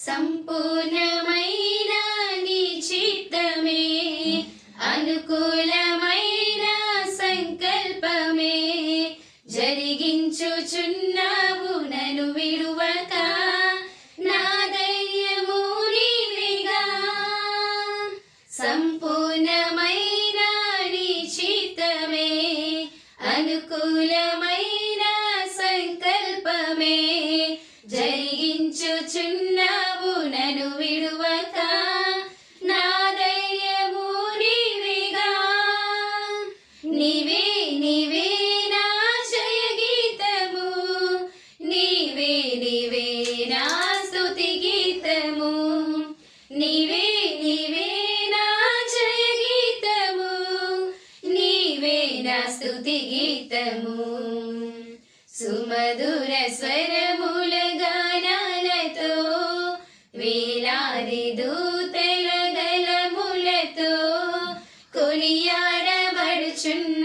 సంపూర్ణమైన నీ చిత్తమే అనుకూలమైన సంకల్పమే జరిగించుచున్నావు నన్ను విడువక నా ధైర్యము నీవేగా సంపూర్ణమైన నీ చిత్తమే అనుకూలమైన సంకల్పమే జరిగించుచున్నావు నన్ను విడువక నా ధైర్యము నీవేగా నీవే నీవే నా జయ గీతము నీవే నీవే నా స్తుతి గీతము నీవే నీవే నా జయ గీతము నీవే నా స్తుతి గీతము సుమధుర స్వరముల గానాలతో వేలాది దూతల గలములతో కొనియాడబడుచున్న